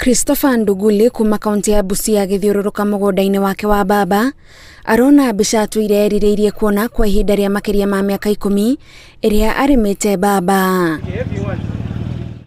Christopher Nduguli kuma kaunti ya Busia githiururuka mugundaini wake wa baba arona mbica tuire erirĩirie kuona kwa ihinda rĩa makiria ma miaka 10 iria arimite baba.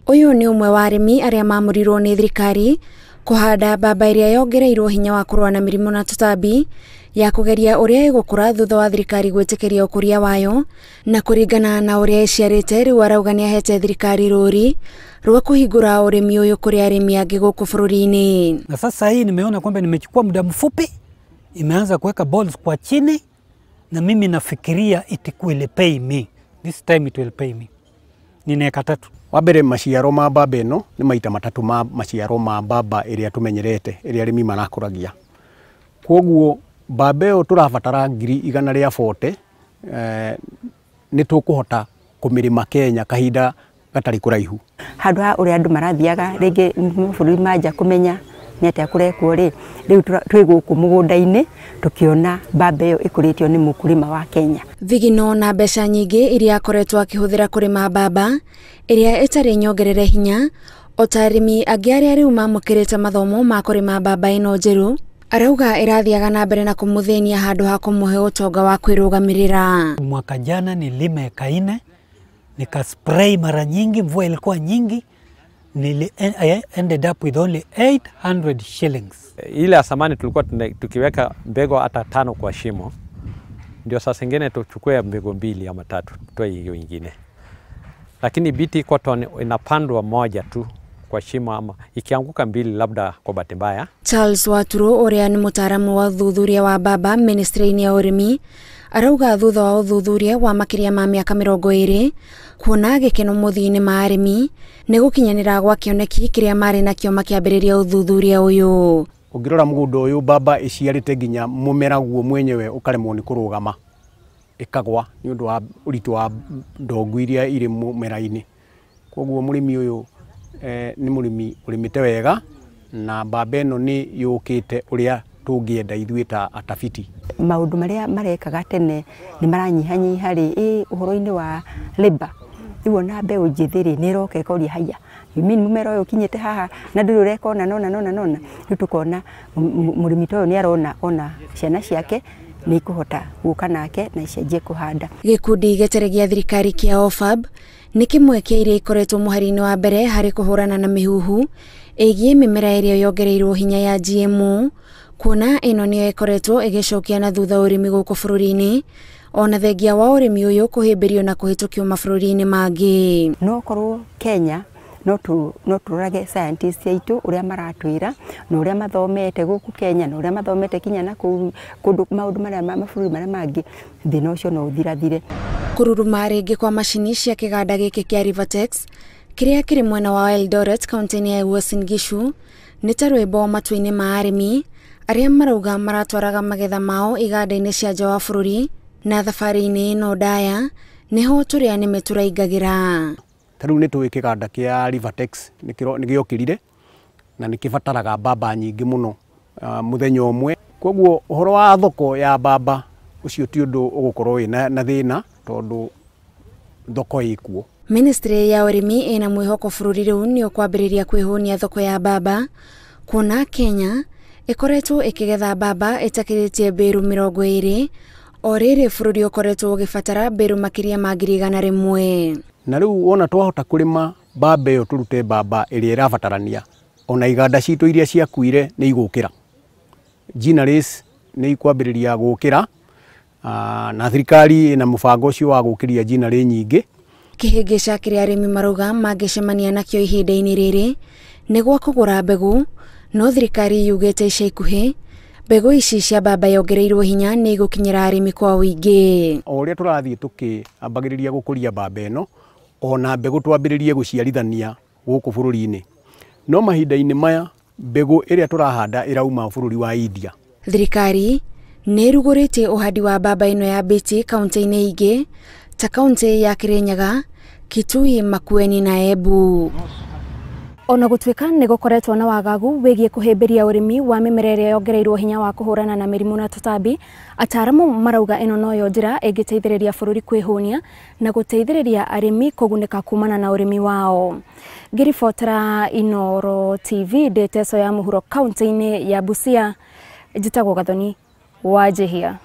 Uyu ni umwe wa arimi aria mamurirwo ni thirikari kuhanda baba iria yongereirwo hinya wa kurũa na mirimu na tutambi ya kugeria uria igukura thutha wa thirikari gwitikiria ukuria wayo na kuringana na uria iciarite riu arauga ni ahete thirikari ruri rwa kuhingura urimi uyu kuri arimi angi guku bururi-ini. Na sasa hii nimeona kwamba nimechukua muda mfupi, imeanza kuweka balls kwa chini, na mimi nafikiria it will pay me. This time it will pay me. Nina eka 3. Wabere maciaro ma baba eno ni maita 3 ma maciaro ma baba iria tumenyerete iria arimi marakuragia. Koguo baba eo turabatara 140 ni tukuhota kumirima Kenya kahinda gatari kuraihu. Handu ha uria andu marathiaga ringi bururi manja kumenya ni atia kurekwo ri riu twi guku mugunda-ini tukiona baba iyo ikuritio ni mukurima wa Kenya. Thigino na mbeca nyingi iria akoretwo akihuthira kurima baba iria itari nyongerere hinya otarimi angi aria riu mamukirite mathomo ma kurima baba ino njeru arauga irathiaga na mbere na kumuthenia handu ha kumuhe utonga wa kwirugamirira. Mwaka jana nilima eka 4, nikaspray mara nyingi, mvua ilikuwa nyingi, I ended up with only 800 shillings. Ile asamani tulikuwa tukiweka mbegu hata 5 kwa shimo, ndio sasa ingine tuchukue mbegu 2 ama 3 tutoe hiyo nyingine. Lakini BT cotton inapandwa moja tu kwa shimo, ama ikianguka 2 labda kwa bahati mbaya. Charles Waturo uria ni mutaaramu wa thuthuria wa baba ministry-ini ya urimi arauga thutha wa uthuthuria wa makiria ma miaka 20 kuona gikeno muthii-ini ma arimi ni gukinyanira gwa kioneki kiria mari nakio makiambiriria uthuthuria uyu. Ungirora mugunda uyu baba iciarite nginya mumera guo mwenyewe ukaremwo ni kurugama ikagwa ni undu wa uritu wa ndongu iria iri mumera-ini. Koguo murimi uyu ni murimi urimite wega na baba eno ni yukite uria tungienda ithuĩ ta atafiti. Maundu maria marekaga tene ni maranyihanyiha ri uhoro-ini wa labor. Iwona mbeu njithiri ni roka ikoria haya. Mimi mumera uyu kinyete haha na nduri ureka nona ni tukona murimi toyo ni arona ciana ciake ni kuhota guka nake na icenjie kuhanda. Gikundi gĩteregia thirikari kia OFAB ni kimwe kia iria ikoretwo muhari-ini wa mbere hari kuhurana na mihuhu igie mimera iria yongereirwo hinya ya GMO kuona ino niyo ikoretwo igicokia na thutha urimi guku bururi-ini ona thengia wa urimi uyu kuhimbirio na kuhitukio mabũrũri-inĩ mangi. No korwo Kenya no turage scientists aitu uria maratwira na uria mathomete guku Kenya na uria mathomete kinya na kundu maundu maria mabũrũri maria mangi thina ucio no uthirathire. Kururuma ringi kwa macini cia kiganda giki kia Rivertex kiria kiri mwena wa Eldoret kaunti-ini ya Uasin Gishu ni ta rwimbo matu-ini ma arimi aria marauga maratwaraga magetha mao iganda-ini cia nja wa bũrũri na thabari-ini ino ndaya niho turia nime turaigagira. Tariu ni tuwi kiganda kia Rivertex ni giokirire na ni kibataraga baba nyingi muno muthenya umwe. Koguo uhoro wa thoko ya baba ucio ti undu ugukorwo na thina tondu thoko ikuo. Ministry ya urimi ina mwihoko bũrũri riu ni ukwambiriria kwihunia thoko ya baba kuona Kenya ikoretwo ikigetha baba itakiritie mbiru 20 o riri bũrũri ukoretwo ugibatara mbiru makiria ma 100. Na riu wona twahota kurima baba iyo turute baba iria irabatarania ona iganda citu iria ciakuire ni igukira. Ginaris ni ikwambiriria gukira na thirikari ina mubango ucio wa gukiria ginari nyingi. Kihingica kiria arimi marauga mangicemania nakio ihinda-ini riri ni gwa kugura mbegu, no thirikari yugite ica ikuhi mbegu ici cia baba yongereirwo hinya ni igukinyira arimi kwa uingi. O uria turathie tukiambagiriria gukuria baba eno ona mbegu twambiririe guciarithania guku bururi-ini, no mahinda-ini maya mbegu iria turahanda irauma bururi wa India. Thirikari ni rugurite uhandi wa baba ino ya BT kaunti-ini ingi ta kaunti ya Kirinyaga, Kitui, Makueni na Embu. Ona gũtuĩka nĩ gũkoretwo na wagagu wĩgiĩ kũhĩmbĩria ũrĩmi wa mĩmera ĩrĩa yongereirwo hinya wa kũhũrana na mĩrimũ na tũtambi, ataaramu marauga ĩno noyo njĩra ĩngĩteithĩrĩria bũrũri kwĩhũnia na gũteithĩrĩria arĩmi kũgunĩka kumana na ũrĩmi wao. Ngĩribotera Inooro TV ndĩ Teso ya mũhuro kaunti-inĩ ya Busia, njĩtagwo Gathoni Wanjihia.